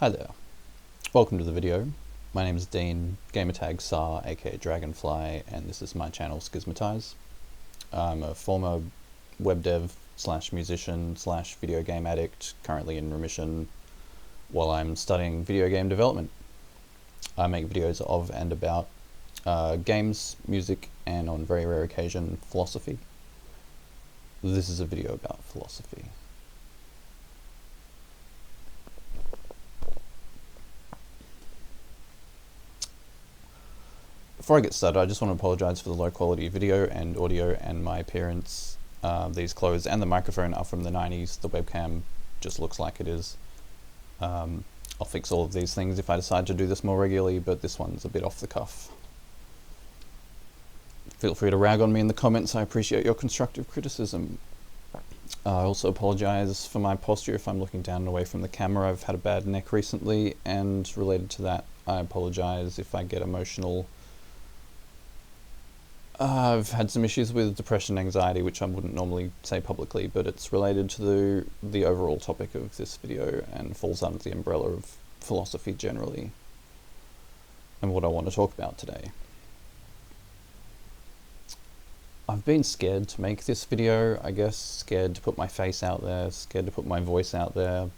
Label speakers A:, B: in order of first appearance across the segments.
A: Hi there, welcome to the video. My name is Dean, gamertag SAR aka Dragonfly, and this is my channel Schismatize. I'm a former web dev slash musician slash video game addict, currently in remission while I'm studying video game development. I make videos of and about games, music, and on very rare occasion, philosophy. This is a video about philosophy. Before I get started, I just want to apologise for the low quality video and audio and my appearance. These clothes and the microphone are from the 90s. The webcam just looks like it is. I'll fix all of these things if I decide to do this more regularly, but this one's a bit off the cuff. Feel free to rag on me in the comments. I appreciate your constructive criticism. I also apologise for my posture if I'm looking down and away from the camera. I've had a bad neck recently, and related to that, I apologise if I get emotional. I've had some issues with depression and anxiety, which I wouldn't normally say publicly, but it's related to the overall topic of this video and falls under the umbrella of philosophy generally, and what I want to talk about today. I've been scared to make this video, I guess, scared to put my face out there, scared to put my voice out there.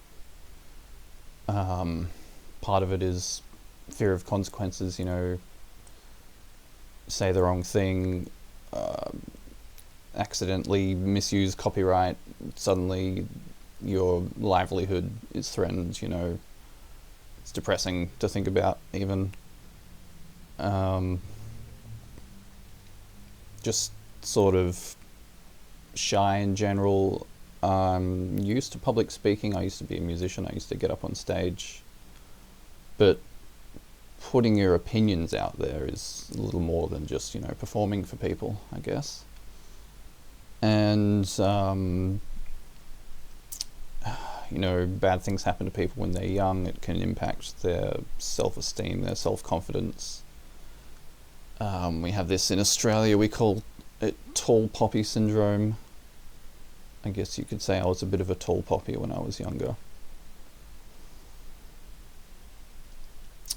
A: Part of it is fear of consequences, you know, say the wrong thing, accidentally misuse copyright, suddenly your livelihood is threatened, you know. It's depressing to think about, even. Just sort of shy in general. I'm used to public speaking. I used to be a musician. I used to get up on stage. But putting your opinions out there is a little more than just, you know, performing for people, I guess. And, you know, bad things happen to people when they're young. It can impact their self-esteem, their self-confidence. We have this in Australia, we call it tall poppy syndrome. I guess you could say I was a bit of a tall poppy when I was younger.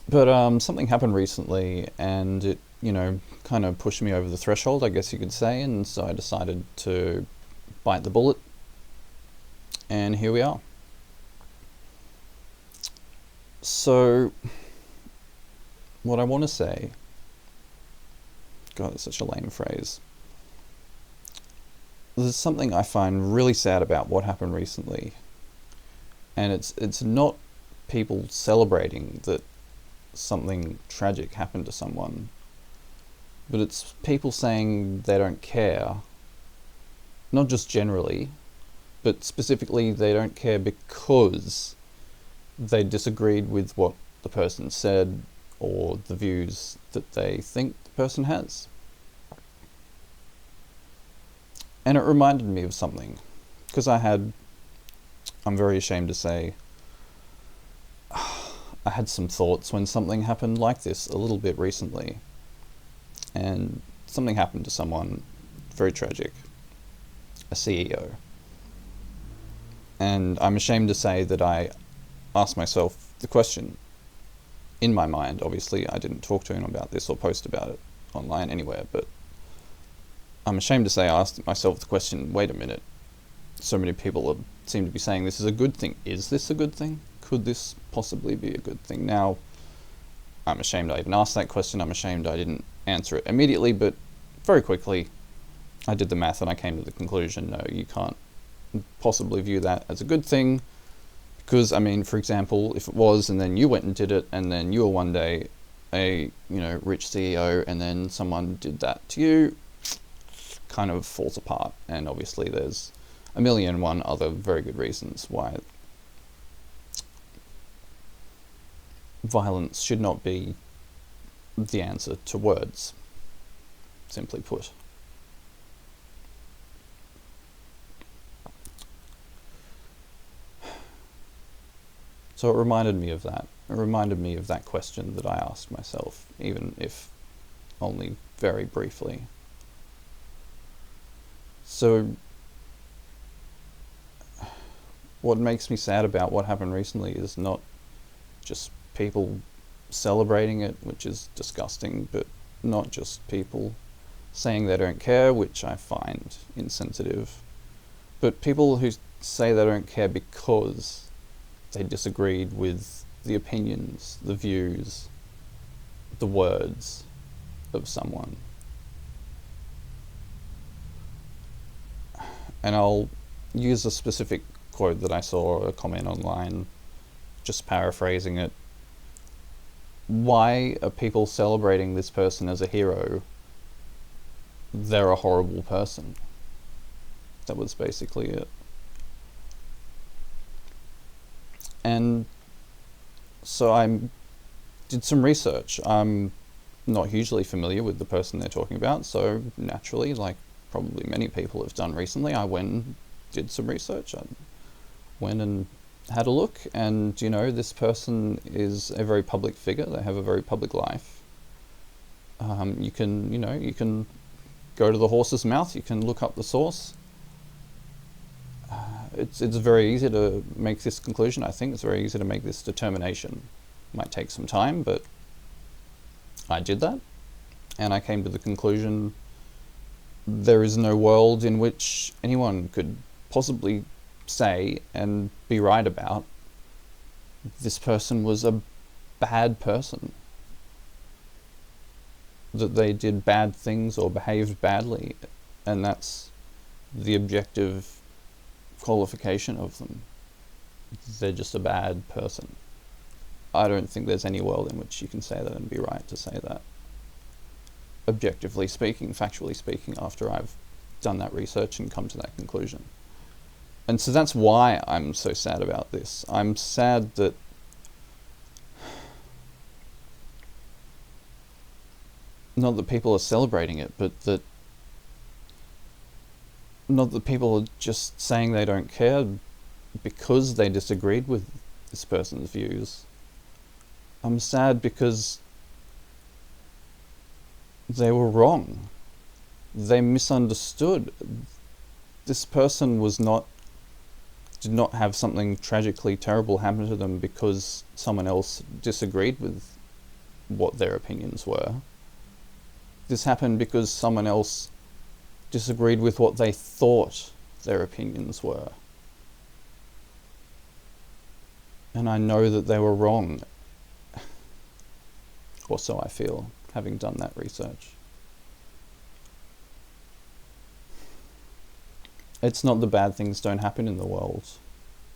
A: But something happened recently, and it, you know, kind of pushed me over the threshold, I guess you could say, and so I decided to bite the bullet, and here we are. So, what I want to say, God, it's such a lame phrase. There's something I find really sad about what happened recently, and it's not people celebrating that something tragic happened to someone, but it's people saying they don't care, not just generally, but specifically they don't care because they disagreed with what the person said or the views that they think the person has. And it reminded me of something, because I'm very ashamed to say, I had some thoughts when something happened like this a little bit recently. And something happened to someone very tragic, a CEO. And I'm ashamed to say that I asked myself the question, in my mind. Obviously I didn't talk to him about this or post about it online anywhere, but I'm ashamed to say I asked myself the question, wait a minute, so many people seem to be saying this is a good thing. Is this a good thing? Could this possibly be a good thing? Now, I'm ashamed I even asked that question. I'm ashamed I didn't answer it immediately, but very quickly I did the math and I came to the conclusion, no, you can't possibly view that as a good thing, because, I mean, for example, if it was and then you went and did it, and then you were one day a, you know, rich CEO, and then someone did that to you, kind of falls apart. And obviously there's a million and one other very good reasons why violence should not be the answer to words, simply put. So it reminded me of that. It reminded me of that question that I asked myself, even if only very briefly. So what makes me sad about what happened recently is not just people celebrating it, which is disgusting, but not just people saying they don't care, which I find insensitive, but people who say they don't care because they disagreed with the opinions, the views, the words of someone. And I'll use a specific quote that I saw, a comment online, just paraphrasing it. Why are people celebrating this person as a hero? They're a horrible person. That was basically it. And so I did some research. I'm not hugely familiar with the person they're talking about, so naturally, like probably many people have done recently, I went and did some research. I went and had a look, and this person is a very public figure. They have a very public life. You can go to the horse's mouth. You can look up the source. It's very easy to make this conclusion. I think it's very easy to make this determination. Might take some time, but I did that, and I came to the conclusion there is no world in which anyone could possibly say and be right about this person was a bad person, that they did bad things or behaved badly, and that's the objective qualification of them. They're just a bad person. I don't think there's any world in which you can say that and be right to say that. Objectively speaking, factually speaking, after I've done that research and come to that conclusion. And so that's why I'm so sad about this. I'm sad that not that people are celebrating it, but that not that people are just saying they don't care because they disagreed with this person's views. I'm sad because they were wrong. They misunderstood. This person did not have something tragically terrible happen to them because someone else disagreed with what their opinions were. This happened because someone else disagreed with what they thought their opinions were. And I know that they were wrong. Or so I feel, having done that research. It's not that bad things don't happen in the world.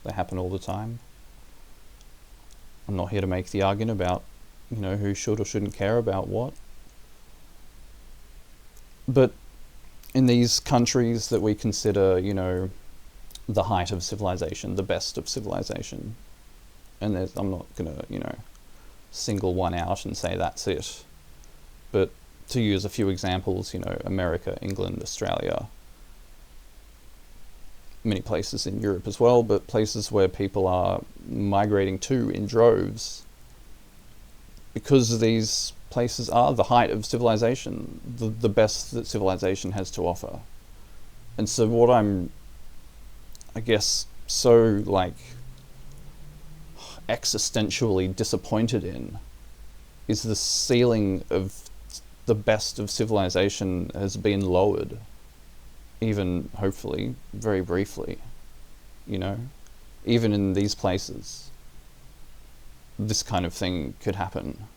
A: They happen all the time. I'm not here to make the argument about, who should or shouldn't care about what. But in these countries that we consider, the height of civilization, the best of civilization, and I'm not going to, single one out and say that's it. But to use a few examples, America, England, Australia, many places in Europe as well, but places where people are migrating to in droves, because these places are the height of civilization, the best that civilization has to offer. And so what I'm, I guess, so existentially disappointed in is the ceiling of the best of civilization has been lowered, even hopefully very briefly. Even in these places this kind of thing could happen,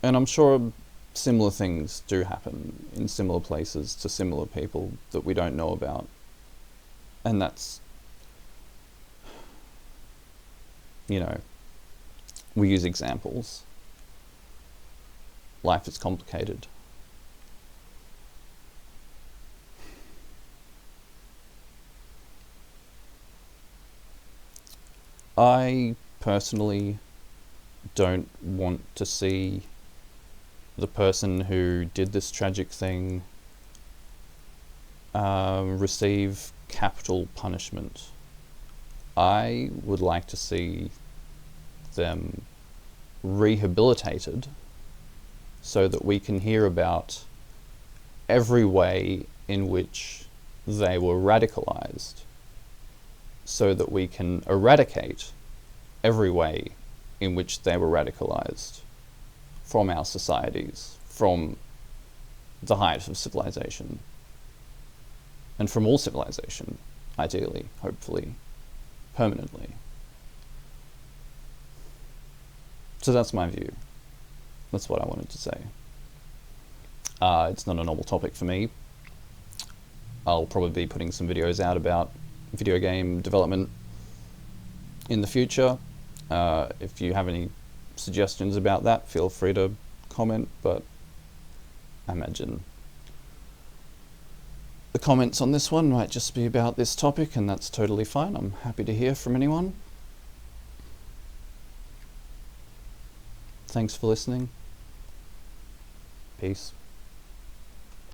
A: and I'm sure similar things do happen in similar places to similar people that we don't know about, and that's, we use examples. Life is complicated. I personally don't want to see the person who did this tragic thing receive capital punishment. I would like to see them rehabilitated so that we can hear about every way in which they were radicalized, so that we can eradicate every way in which they were radicalized from our societies, from the height of civilization, and from all civilization, ideally, hopefully, permanently. So that's my view. That's what I wanted to say. It's not a normal topic for me. I'll probably be putting some videos out about video game development in the future. If you have any suggestions about that, feel free to comment, but I imagine the comments on this one might just be about this topic, and that's totally fine. I'm happy to hear from anyone. Thanks for listening. Peace.